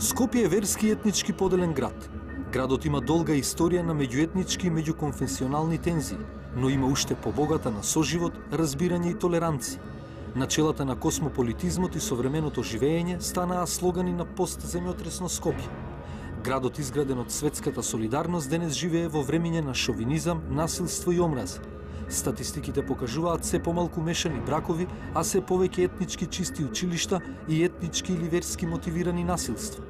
Скопје е верски и етнички поделен град. Градот има долга историја на меѓуетнички и меѓуконфесионални тензии, но има уште побогата на соживот, разбирање и толеранција. Начелата на космополитизмот и современото живење станаа слогани на постземјотресно Скопје. Градот изграден од светската солидарност денес живее во времиња на шовинизам, насилство и омраза. Статистиките покажуваат се помалку мешани бракови, а се повеќе етнички чисти училишта и етнички или верски мотивирани насилства.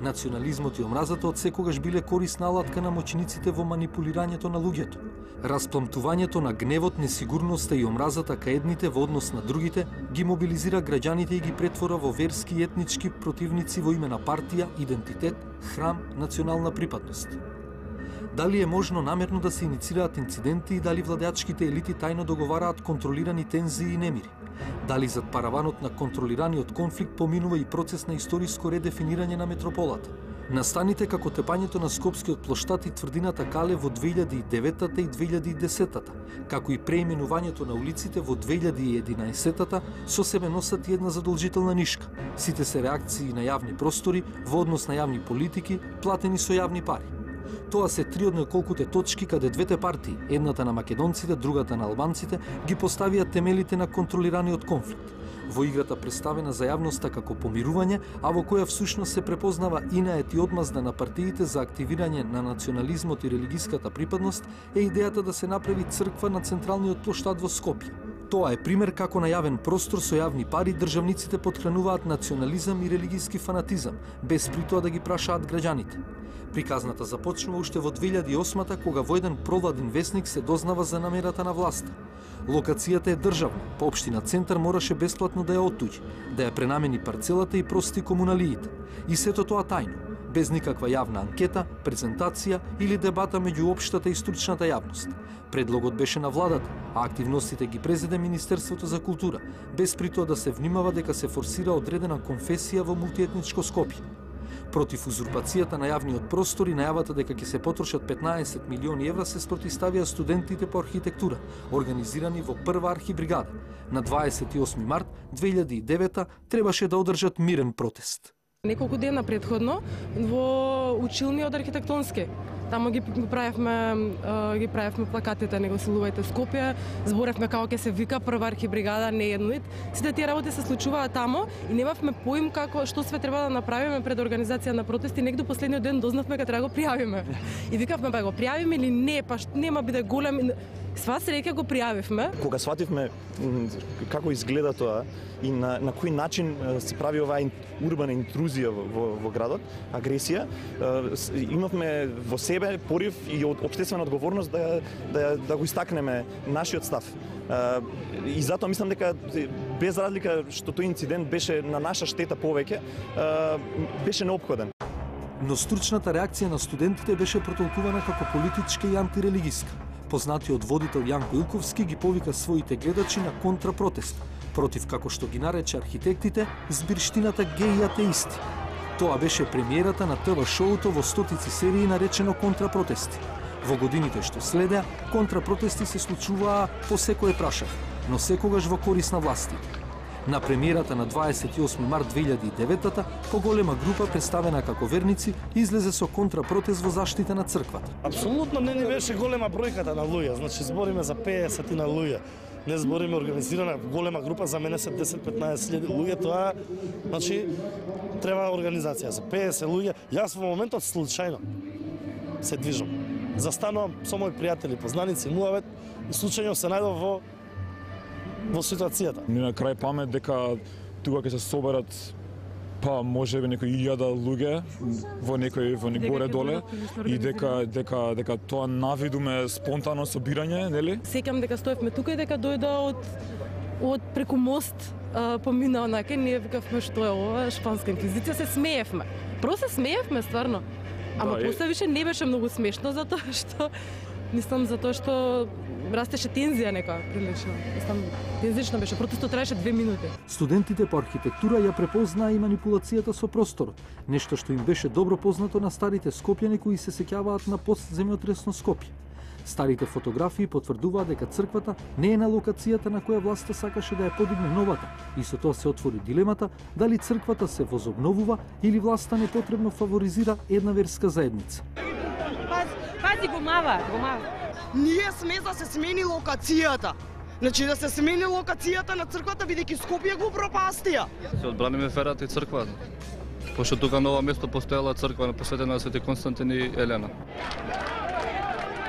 Национализмот и омразата од секогаш биле корисна алатка на моќниците во манипулирањето на луѓето. Распламтувањето на гневот, несигурноста и омразата кај едните во однос на другите ги мобилизира граѓаните и ги претвора во верски и етнички противници во име на партија, идентитет, храм, национална припадност. Дали е можно намерно да се иницираат инциденти и дали владеачките елити тајно договараат контролирани тензии и немири? Дали зад параванот на контролираниот конфликт поминува и процес на историско редефинирање на метрополата? Настаните како тепањето на Скопскиот плоштад и тврдината Кале во 2009 и 2010, како и преименувањето на улиците во 2011 со себе носат и една задолжителна нишка. Сите се реакции на јавни простори во однос на јавни политики, платени со јавни пари. Тоа се три од неколкуте точки каде двете партии, едната на македонците, другата на албанците, ги поставија темелите на контролираниот конфликт. Во играта представена за јавноста како помирување, а во која всушност се препознава инает и одмазда на партиите за активирање на национализмот и религиската припадност, е идејата да се направи црква на централниот плоштад во Скопје. Тоа е пример како на јавен простор со јавни пари државниците поткрануваат национализам и религиски фанатизам, без при тоа да ги прашаат граѓаните. Приказната започнува уште во 2008-та, кога во еден провладин весник се дознава за намерата на власта. Локацијата е државна, по општина Центар мораше бесплатно да ја оттуѓи, да ја пренамени парцелата и прости комуналиите. И сето тоа тајно, без никаква јавна анкета, презентација или дебата меѓу општата и стручната јавност. Предлогот беше на владата, а активностите ги презеде Министерството за култура, без при тоа да се внимава дека се форсира одредена конфесија во мултиетничко Скопје. Против узурпацијата на јавниот простор и најавата дека ќе се потрошат 15 милиони евра се спротиставија студентите по архитектура, организирани во прва архибригада. На 28 март 2009 требаше да одржат мирен протест. Неколку дена претходно во училниот архитектонски. Тамо ги правевме плакатите, не го силувајте Скопје, зборевме како ќе се вика прва архибригада, не едноид. Сите тие работи се случуваат тамо и немавме поим како што све треба да направиме пред организација на протести. Некаде последниот ден дознавме дека треба да го пријавиме. И викавме ба го пријавиме или не, па нема биде голем. Сва среќа го пријавивме. Кога свативме како изгледа тоа и на кој начин се прави оваа урбана интрузија во градот, агресија, имавме во себе порив и од општествена одговорност да го истакнеме нашиот став. И затоа мислам дека без разлика што тој инцидент беше на наша штета повеќе, беше неопходен. Но стручната реакција на студентите беше протолкувана како политичка и антирелигиска. Познатиот водител Јанко Илковски ги повика своите гледачи на контрапротест, против, како што ги нарече архитектите, збирштината геи и атеисти. Тоа беше премиерата на ТВ-шоуто во стотици серии наречено Контрапротести. Во годините што следеа, контрапротести се случуваа по секое прашање, но секогаш во корис на властите. На премиерата на 28 март 2009 поголема група представена како верници излезе со контрапротест во заштита на црквата. Апсолутно не беше голема бројката на луѓе, значи збориме за 50 на луѓе. Не збориме организирана голема група, за мене се 10-15 луѓе, тоа значи треба организација за 50 луѓе. Јас во моментот случајно се движам. Застанувам со мои пријатели, познаници, муавет и случајно се најдов во ситуацијата. Ми на крај памет дека тука ќе се соберат можеби некои 1000 луѓе во некој горе доле и дека тоа навидуме спонтано собирање, нели? Сеќам дека стоевме тука и дека дојде од преку мост помина онака, ние викавме што е ова, шпанска инквизиција, се смеевме. Просто се смеевме стварно. Ама после више не беше многу смешно затоа што растеше тензија нека прилично. Тензично беше, протестот траеше 2 минути. Студентите по архитектура ја препознаа и манипулацијата со просторот, нешто што им беше добро познато на старите скопјани кои се сеќаваат на постземјотресно Скопје. Старите фотографии потврдуваат дека црквата не е на локацијата на која власта сакаше да ја подигне новата, и со тоа се отвори дилемата дали црквата се возобновува или власта непотребно фаворизира една верска заедница. Пази го мава. Ние сме да се смени локацијата. Значи да се смени локацијата на црквата, бидејќи Скопје го пропастија. Се одбраниме верата и црквата. Пошто тука ново место постоела црква посветена на Свети Константин и Елена.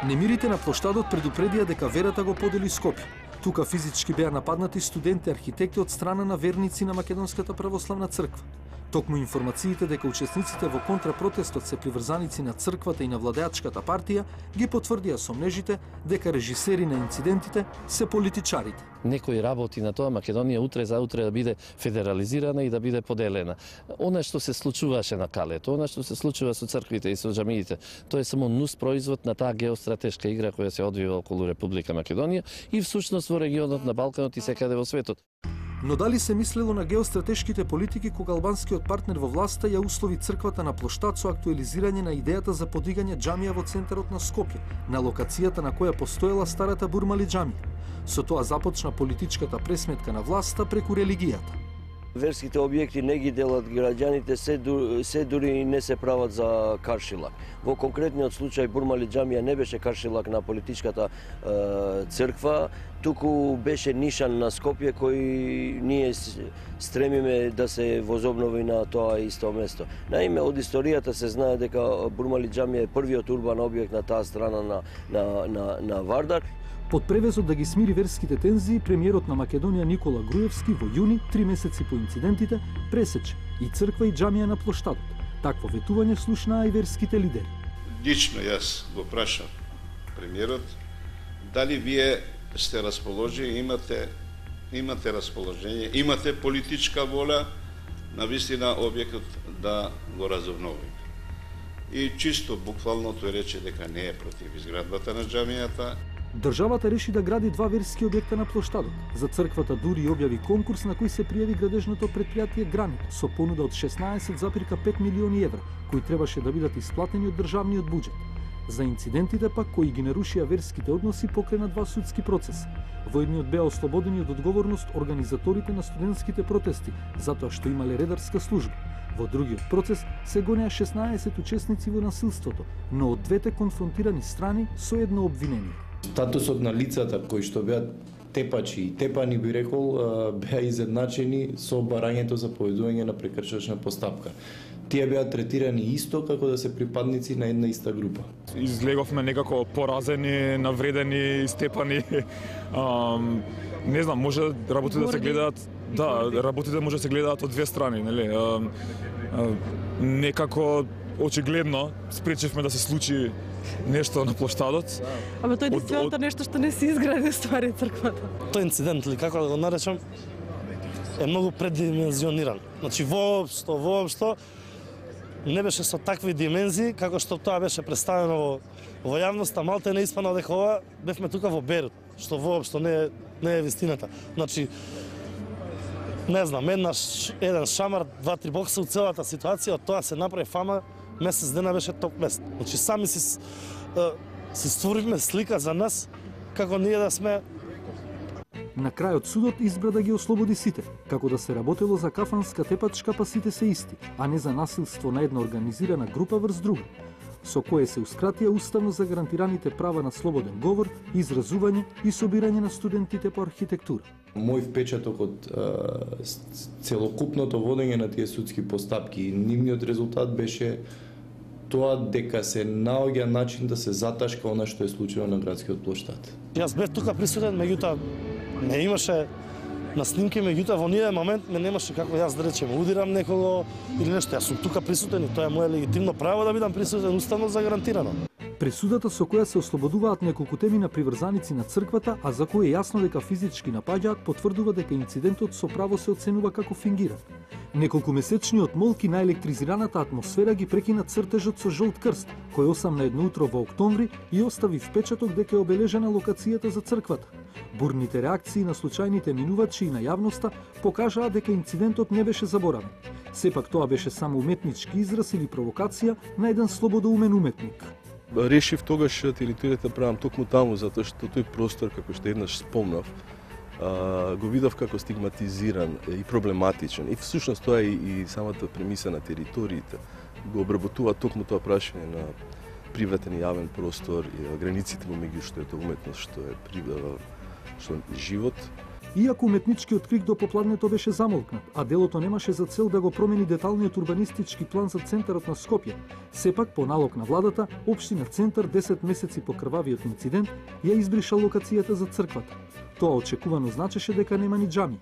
Немирите на плоштадот предупредија дека верата го подели Скопје. Тука физички беа нападнати студенти и архитекти од страна на верници на Македонската православна црква. Токму информациите дека учесниците во контрапротестот се приврзаници на црквата и на владеачката партија ги потврдија сомнежите дека режисери на инцидентите се политичарите. Некој работи на тоа Македонија утре за утре да биде федерализирана и да биде поделена. Она што се случуваше на Калето, она што се случува со црквите и со џамиите, тоа е само нус производ на таа геостратешка игра која се одвива околу Република Македонија и всушност во регионот на Балканот и секаде во светот. Но дали се мислело на геостратешките политики кога албанскиот партнер во власта ја услови црквата на плоштад со актуализирање на идејата за подигање џамија во центарот на Скопје, на локацијата на која постоела старата Бурмали џамија. Со тоа започна политичката пресметка на власта преку религијата. Верските објекти не ги делат граѓаните, се дури не се прават за каршилак. Во конкретниот случај Бурмали џамија не беше каршилак на политичката црква, туку беше нишан на Скопје кој ние стремиме да се возобнови на тоа исто место. Наиме, од историјата се знае дека Бурмали џамија е првиот урбан објект на таа страна на Вардар. Под превезот да ги смири верските тензии, премиерот на Македонија Никола Груевски во јуни, 3 месеци по инцидентите, пресече и црква и џамија на плоштадот. Такво ветување слушнаа и верските лидери. Лично јас го прашав премиерот дали вие сте расположени, имате расположение, имате политичка воля на вистина објектот да го разобновиме. И чисто буквално тој рече дека не е против изградбата на џамијата. Државата реши да гради 2 верски објекта на плоштадот. За црквата дури објави конкурс на кој се пријави градежното предпријатие Гранит со понуда од 16,5 милиони евра, кои требаше да бидат исплатени од државниот буџет. За инцидентите пак кои ги нарушија верските односи покрена 2 судски процеси. Во едниот беа ослободени од одговорност организаторите на студентските протести, затоа што имале редарска служба. Во другиот процес се гонеа 16 учесници во насилството, но од двете конфронтирани страни со едно обвинение. Статусот на лицата кои што беа тепачи и тепани, би рекол, беа изедначени со барањето за поведување на прекршачна постапка. Тие беа третирани исто како да се припадници на една иста група. Излеговме некако поразени, навредени, степани. Не знам, може работите да се гледаат, работите може да се гледаат од две страни, нели? Некако очигледно спречевме да се случи нешто на плоштадот. Ама тоа е единственото нешто што не се изгради ствари црквата. Тој инцидент, или како да го наречам, е многу предимензиониран. Значи воопшто не беше со такви димензии како што тоа беше представено во јавноста. Малте не испана дека ова бевме тука во Берут, што воопшто не е вистината. Значи не знам, еден шамар, 2-3 бокса у целата ситуација, од тоа се направи фама. Месец дена беше топ мест. Значи сами си створивме слика за нас како ние да сме. На крајот судот избра да ги ослободи сите, како да се работело за кафанска тепачка, па сите се исти, а не за насилство на една организирана група врз друга, со кое се ускратија уставно загарантираните права на слободен говор, изразување и собирање на студентите по архитектура. Мој впечаток од целокупното водење на тие судски постапки и нивниот резултат беше тоа дека се наоѓа начин да се заташка она што е случило на градскиот плоштад. Јас бев тука присутен, меѓутоа не имаше на снимки, меѓутоа во ниеден момент ме немаше како јас да речем удирам некого или нешто. Јас сум тука присутен и тоа е моје легитимно право да бидам присутен, уставно загарантирано. Пресудата со која се ослободуваат неколку темина приврзаници на црквата, а за кои е јасно дека физички напаѓаат, потврдува дека инцидентот со право се оценува како фингиран. Неколкумесечниот молк и наелектризираната атмосфера ги прекина цртежот со жолт крст, кој 8:01 утро во октомври и остави впечаток дека е обележена локацијата за црквата. Бурните реакции на случајните минувачи и на јавноста покажаа дека инцидентот не беше заборавен. Сепак тоа беше само уметнички израз или провокација на еден слободоумен уметник. решив тогаш територијата правам токму таму, затоа што тој простор, како што еднаш спомнав, го видов како стигматизиран и проблематичен. И всушност тоа и самата премиса на териториите го обработува токму тоа прашање на приватен и јавен простор и границите помеѓу што е тоа уметност, што е живот. Иако уметничкиот крик до попладнето беше замолкнат, а делото немаше за цел да го промени деталниот урбанистички план за центарот на Скопје, сепак по налог на владата, општина Центар 10 месеци по крвавиот инцидент ја избриша локацијата за црквата. Тоа очекувано значеше дека нема ни џами.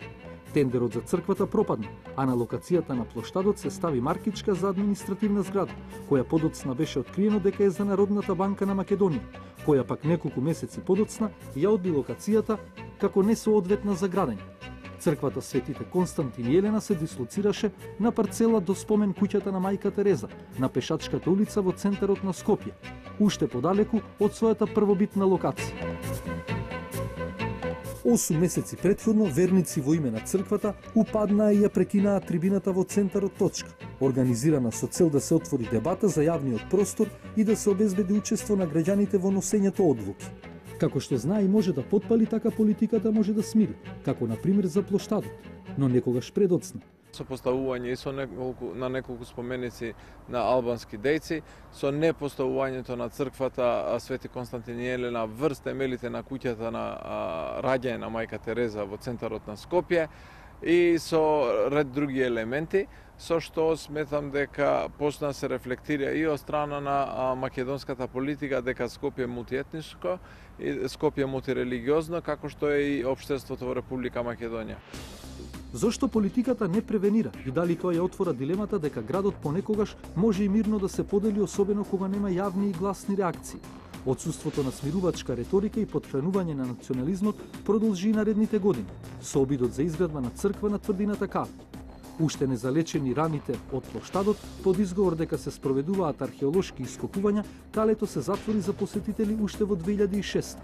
Тендерот за црквата пропадна, а на локацијата на плоштадот се стави маркичка за административна зграда, која подоцна беше откриено дека е за Народната банка на Македонија, која пак неколку месеци подоцна ја одби локацијата како несоодветна за градење. Црквата Светите Константин и Елена се дислоцираше на парцела до спомен куќата на мајка Тереза, на пешачката улица во центарот на Скопје, уште подалеку од својата првобитна локација. 8 месеци претходно верници во име на црквата упаднаа и ја прекинаа трибината во центарот точка, организирана со цел да се отвори дебата за јавниот простор и да се обезбеди учество на граѓаните во носењето одлуки. Како што знае и може да потпали, така политиката може да смири, како на пример за плоштадот, но некогаш предоцна. Со поставување и со неколку споменици на албански дејци, со непоставувањето на црквата Свети Константин и Елена врз темелите на куќата на раѓање на мајка Тереза во центарот на Скопје и со ред други елементи, со што сметам дека почна се рефлектира и од страна на македонската политика дека Скопје е мултиетничко и Скопје е мултирелигиозно, како што е и општеството во Република Македонија. Зошто политиката не превенира и дали тоа ја отвора дилемата дека градот понекогаш може и мирно да се подели, особено кога нема јавни и гласни реакции. Отсуството на смирувачка реторика и подхранување на национализмот продолжи и наредните години, со обидот за изградба на црква на тврдината Кале. Уште незалечени раните од плоштадот, под изговор дека се спроведуваат археолошки ископувања, Калето се затвори за посетители уште во 2006.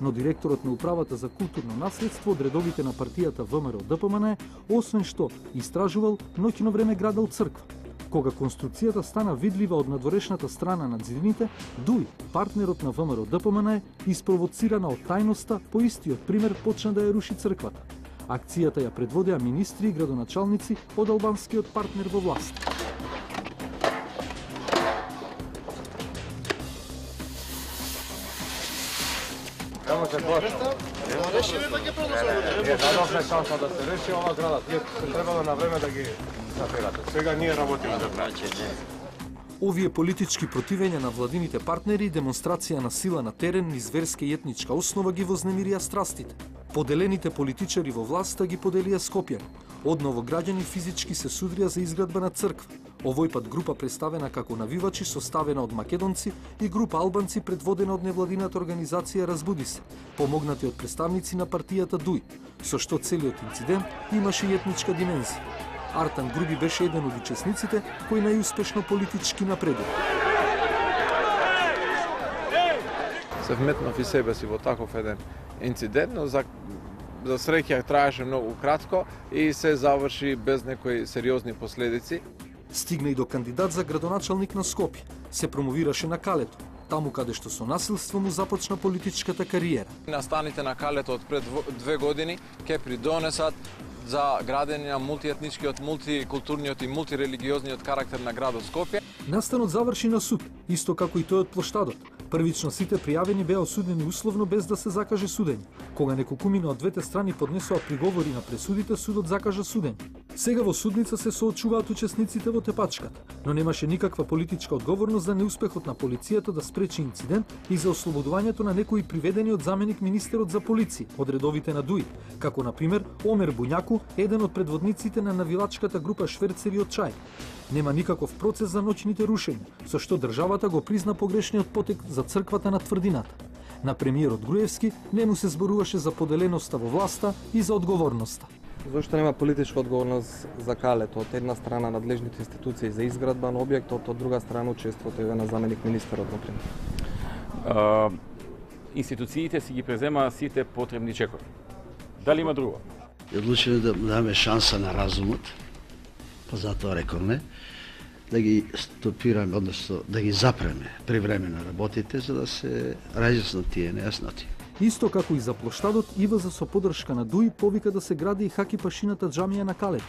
Но директорот на Управата за културно наследство од редовите на партијата ВМРО-ДПМН, освен што истражувал, ноќно време градел црква. Кога конструкцијата стана видлива од надворешната страна на зидините, Дуј, партнерот на ВМРО-ДПМН, испровоцирана од тајноста, по истиот пример почна да ја руши црквата. Акцијата ја предводеа министри и градоначалници од албанскиот партнер во власт. Само се почна. Решиме да ги продолжуваме. Дадовме шанса да се реши ова града. Тие се требало на време да ги затерате. Сега ние работиме за тоа. Овие политички противења на владините партнери и демонстрација на сила на терен низ верска и етничка основа ги вознемирија страстите. Поделените политичари во власта ги поделија Скопјани. Одново граѓани физички се судрија за изградба на црква. Овој пат група представена како навивачи, составена од македонци, и група албанци предводена од невладината организација Разбуди се, помогнати од представници на партијата Дуј, со што целиот инцидент имаше и етничка димензија. Артан Груби беше еден од учесниците кој најуспешно политички напредува. Се вметнав и себе си во таков еден инцидент, но за среќа траеше многу кратко и се заврши без некои сериозни последици. Стигна и до кандидат за градоначалник на Скопје. Се промовираше на Калето, таму каде што со насилство му започна политичката кариера. Настаните на Калето од пред 2 години ќе придонесат за градење на мултиетничкиот, мултикултурниот и мултирелигиозниот карактер на градот Скопје. Настанот заврши на суд, исто како и тој од плоштадот. Првично сите пријавени беа осудени условно без да се закаже судење. Кога неколкумина од двете страни поднесоа приговори на пресудите, судот закажа судење. Сега во судница се соочуваат учесниците во тепачката, но немаше никаква политичка одговорност за неуспехот на полицијата да спречи инцидент и за ослободувањето на некои приведени од заменик министерот за полиција од редовите на Дуј, како на пример Омер Буњаку, еден од предводниците на навилачката група шверцери од Чај. Нема никаков процес за ноќните рушења, со што државата го призна погрешниот потек за црквата на тврдината. На премиерот Груевски не му се зборуваше за поделеноста во власта и за одговорноста. Зошто нема политичка одговорност за Калето? Од една страна надлежните институции за изградба на објектот, од друга страна учеството на заменик министерот, например. Институциите си ги презема сите потребни чекови. Дали има друго? Одлучиле да даме шанса на разумот, па затоа рековме, да ги стопираме, односно да ги запреме привремено работите, за да се разјаснат тие нејасноти. Исто како и за плоштадот, ИВЗ со поддршка на ДУИ повика да се гради и хаки пашината џамија на Калето.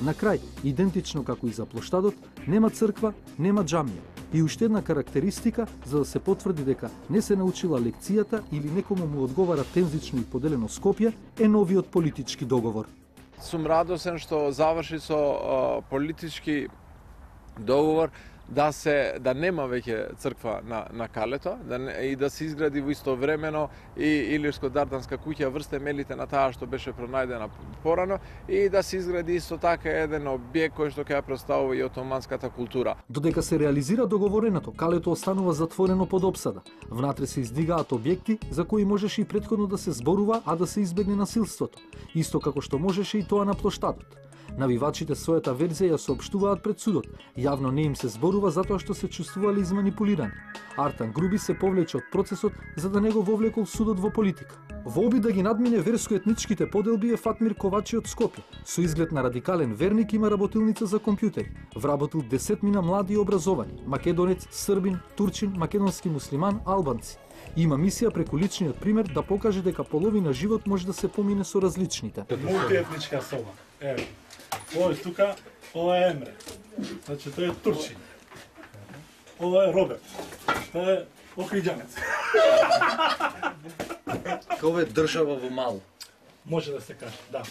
На крај, идентично како и за плоштадот, нема црква, нема џамија. И уште една карактеристика за да се потврди дека не се научила лекцијата или некому му одговара тензично и поделено Скопје, е новиот политички договор. Сум радосен што заврши со политички договор да нема веќе црква на Калето и да се изгради во истовремено и Илирско-Дарданска куќа врз темелите на таа што беше пронајдена порано и да се изгради исто така еден објект кој што ќе ја представува и отоманската култура. Додека се реализира договореното, Калето останува затворено под опсада. Внатре се издигаат објекти за кои можеше и претходно да се зборува, а да се избегне насилството, исто како што можеше и тоа на плоштадот. Навивачите својата верзија ја соопштуваат пред судот. Јавно не им се зборува затоа што се чувствувале изманипулирани. Артан Груби се повлече од процесот за да не го вовлекол судот во политика. Во обид да ги надмине верско-етничките поделби е Фатмир Ковачи од Скопје. Со изглед на радикален верник има работилница за компјутери. Вработил 10 млади и образовани: македонец, србин, турчин, македонски муслиман, албанци. Има мисија преку личниот пример да покаже дека половина живот може да се помине со различните. Мултиетничка соба. Еве. Ова тука, ова е Емре. Значи тој е турчин. Ова е Роберт. Тоа е Охриџанец. Ова е држава во мало. Може да се каже, да.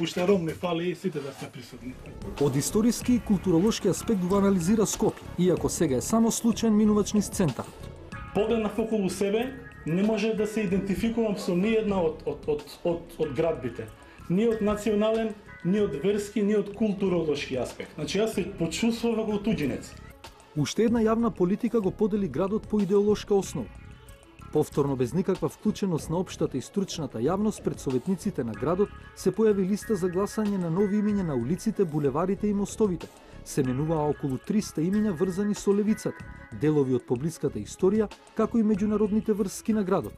Уште ром не фали и сите да сте присутни. Од историски и културолошки аспект го анализира Скопје, иако сега е само случаен минувач низ центарот. Погледнав околу себе, не може да се идентификувам со ниедна од градбите. Ни од национален, ни од верски, ни од културолошки аспект. Значи јас се почувствував како туѓинец. Уште една јавна политика го подели градот по идеолошка основа. Повторно без никаква вклученост на општата и стручната јавност пред советниците на градот се појави листа за гласање на нови имиња на улиците, булеварите и мостовите. Се менуваа околу 300 имиња врзани со левицата, делови од поблиската историја, како и меѓународните врски на градот.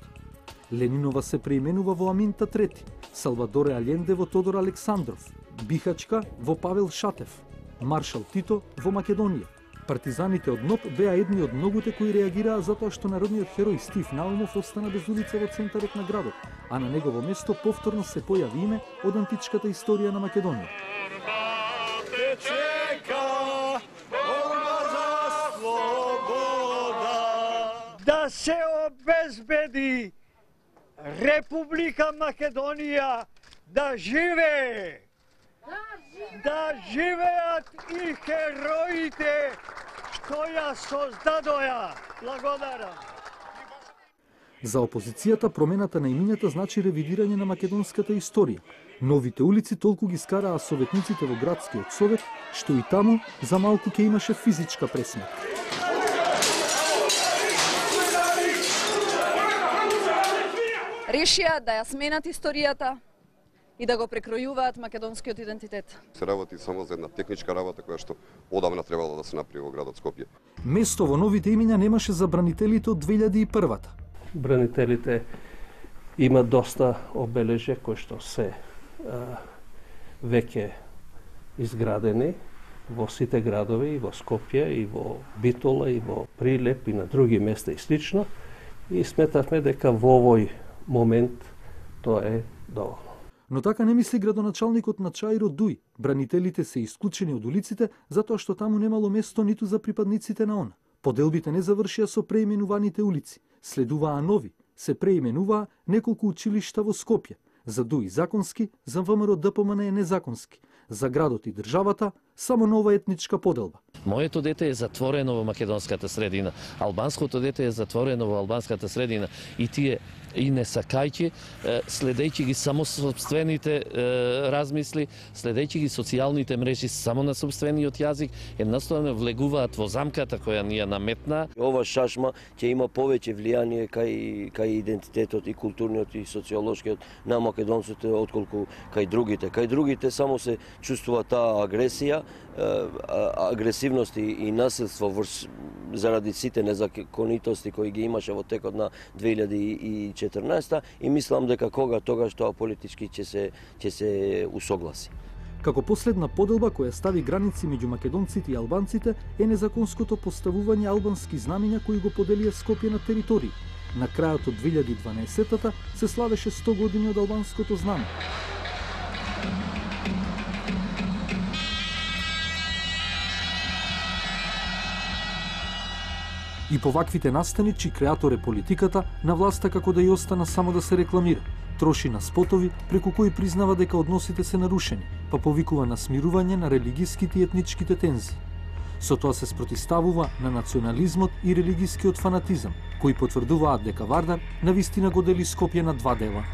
Ленинова се преименува во Аминта III, Салвадоре Алјенде во Тодор Александров, Бихачка во Павел Шатев, Маршал Тито во Македонија. Партизаните од НОП беа едни од многуте кои реагираа затоа што народниот херој Стив Наумов остана без улица во центарот на градот, а на негово место повторно се појави име од античката историја на Македонија. Да се обезбеди Република Македонија да живее! Да живеат и хероите што ја создадоја. Благодарам. За опозицијата промената на имињата значи ревидирање на македонската историја. Новите улици толку ги скараа советниците во градскиот совет, што и таму за малку ќе имаше физичка пресмет. Решија да ја сменат историјата и да го прекројуваат македонскиот идентитет. Се работи само за една техничка работа која што одамна требало да се направи во градот Скопје. Место во новите имиња немаше за бранителите од 2001-та. Бранителите има доста обележја кои што се веќе изградени во сите градови, и во Скопје, и во Битола, и во Прилеп, и на други места и слично. И сметавме дека во овој момент тоа е доволно. Но така не мисли градоначалникот на Чаиро Дуј. Бранителите се исклучени од улиците затоа што таму немало место ниту за припадниците на ОНА. Поделбите не завршија со преименуваните улици. Следуваа нови. Се преименуваа неколку училишта во Скопје. За Дуј законски, за ВМРО ДПМН е незаконски. За градот и државата само нова етничка поделба. Моето дете е затворено во македонската средина, албанското дете е затворено во албанската средина и тие и не сакајќи, следејќи ги само собствените размисли, следејќи ги социјалните мрежи само на собствениот јазик, едноставно влегуваат во замката која ни ја наметна. Ова шашма ќе има повеќе влијание кај идентитетот и културниот и социолошкиот на македонците отколку кај другите. Кај другите само се чувствува таа агресија, агресивност и насилство заради сите незаконитости кои ги имаше во текот на 2014 и мислам дека тогаш тоа политички ќе се усогласи. Како последна поделба која стави граници меѓу македонците и албанците е незаконското поставување албански знамиња кои го поделија Скопје на територии. На крајот од 2012-та се славеше 100 години од албанското знаме. И по ваквите настани, чиј креатор е политиката, на власта како да ја остана само да се рекламира, троши на спотови преку кои признава дека односите се нарушени, па повикува на смирување на религиските и етничките тензии. Со тоа се спротиставува на национализмот и религискиот фанатизам, кои потврдуваат дека Вардар навистина го дели Скопје на два дела.